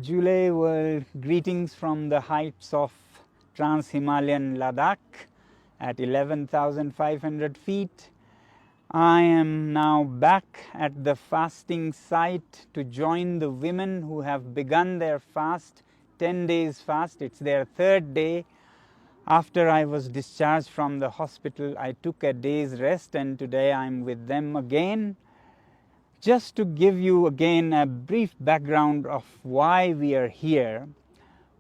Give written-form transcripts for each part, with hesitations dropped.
July world greetings from the heights of Trans-Himalayan Ladakh at 11,500 feet. I am now back at the fasting site to join the women who have begun their fast, 10 days fast. It's their third day. After I was discharged from the hospital, I took a day's rest and today I'm with them again. Just to give you again a brief background of why we are here.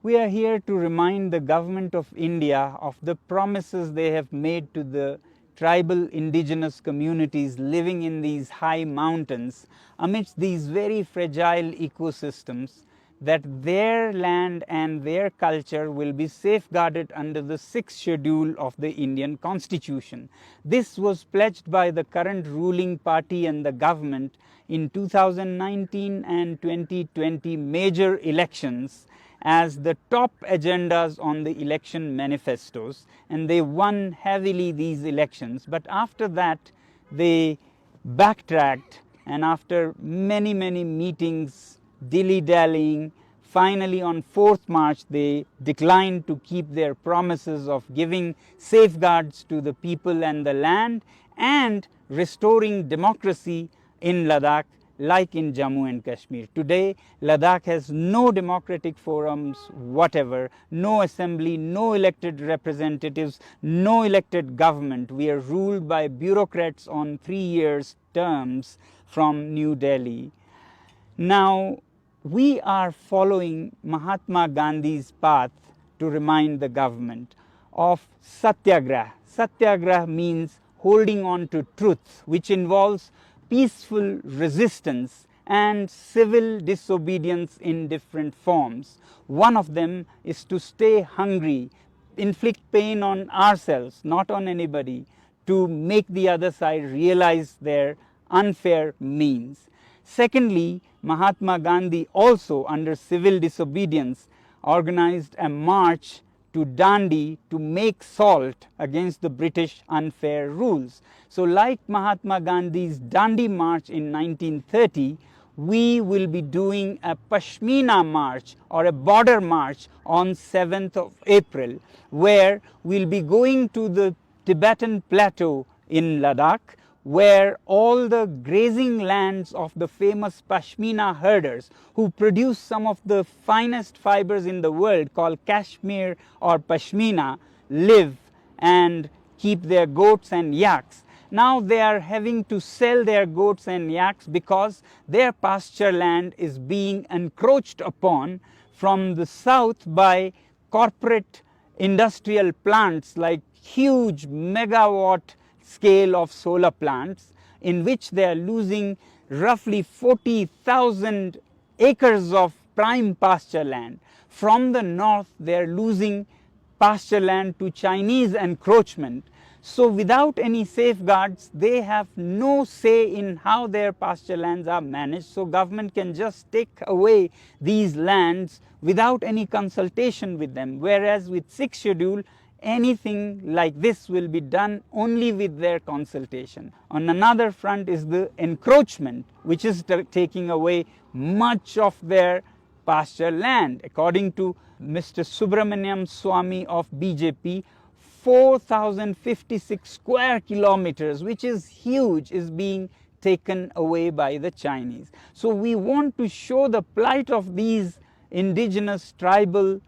We are here to remind the government of India of the promises they have made to the tribal indigenous communities living in these high mountains amidst these very fragile ecosystems, that their land and their culture will be safeguarded under the 6th schedule of the Indian Constitution. This was pledged by the current ruling party and the government in 2019 and 2020 major elections as the top agendas on the election manifestos, and they won heavily these elections. But after that they backtracked, and after many meetings, dilly-dallying, finally on 4th March they declined to keep their promises of giving safeguards to the people and the land and restoring democracy in Ladakh like in Jammu and Kashmir. Today Ladakh has no democratic forums whatever, no assembly, no elected representatives, no elected government. We are ruled by bureaucrats on 3 years terms from New Delhi. Now we are following Mahatma Gandhi's path to remind the government of Satyagraha. Satyagraha means holding on to truth, which involves peaceful resistance and civil disobedience in different forms. One of them is to stay hungry, inflict pain on ourselves, not on anybody, to make the other side realize their unfair means. Secondly, Mahatma Gandhi also, under civil disobedience, organized a march to Dandi to make salt against the British unfair rules. So like Mahatma Gandhi's Dandi march in 1930, we will be doing a Pashmina march or a border march on 7th of April, where we'll be going to the Tibetan plateau in Ladakh, where all the grazing lands of the famous Pashmina herders who produce some of the finest fibers in the world called Kashmir or Pashmina live and keep their goats and yaks. Now they are having to sell their goats and yaks because their pasture land is being encroached upon from the south by corporate industrial plants like huge megawatt scale of solar plants, in which they are losing roughly 40,000 acres of prime pasture land. From the north they are losing pasture land to Chinese encroachment. So without any safeguards they have no say in how their pasture lands are managed. So government can just take away these lands without any consultation with them, whereas with 6th schedule anything like this will be done only with their consultation. On another front is the encroachment, which is taking away much of their pasture land. According to Mr. Subramaniam Swamy of BJP, 4,056 square kilometers, which is huge, is being taken away by the Chinese. So we want to show the plight of these indigenous tribal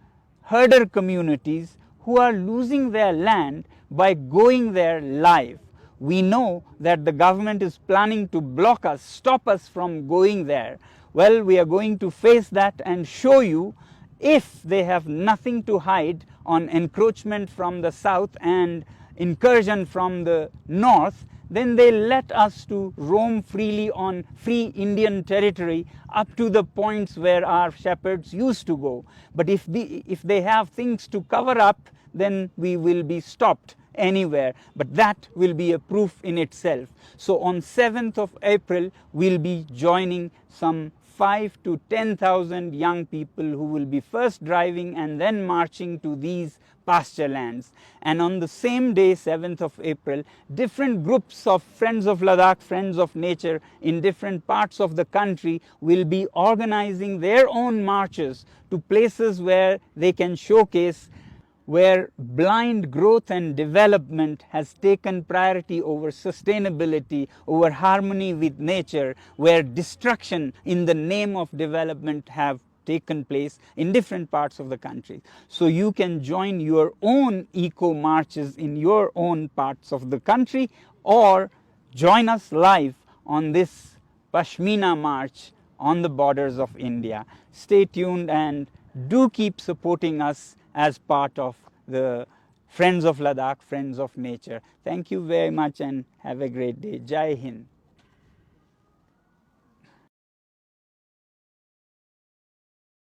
herder communities who are losing their land by going there live. We know that the government is planning to block us, stop us from going there. Well, we are going to face that and show you, if they have nothing to hide on encroachment from the south and incursion from the north, then they let us to roam freely on free Indian territory up to the points where our shepherds used to go. But if they have things to cover up, then we will be stopped anywhere. But that will be a proof in itself. So on 7th of April, we'll be joining some 5 to 10,000 young people who will be first driving and then marching to these pasture lands. And on the same day, 7th of April, different groups of Friends of Ladakh, Friends of Nature in different parts of the country will be organizing their own marches to places where they can showcase where blind growth and development has taken priority over sustainability, over harmony with nature, where destruction in the name of development have taken place in different parts of the country. So you can join your own eco marches in your own parts of the country, or join us live on this Pashmina march on the borders of India. Stay tuned and do keep supporting us as part of the Friends of Ladakh, Friends of Nature. Thank you very much and have a great day. Jai Hind.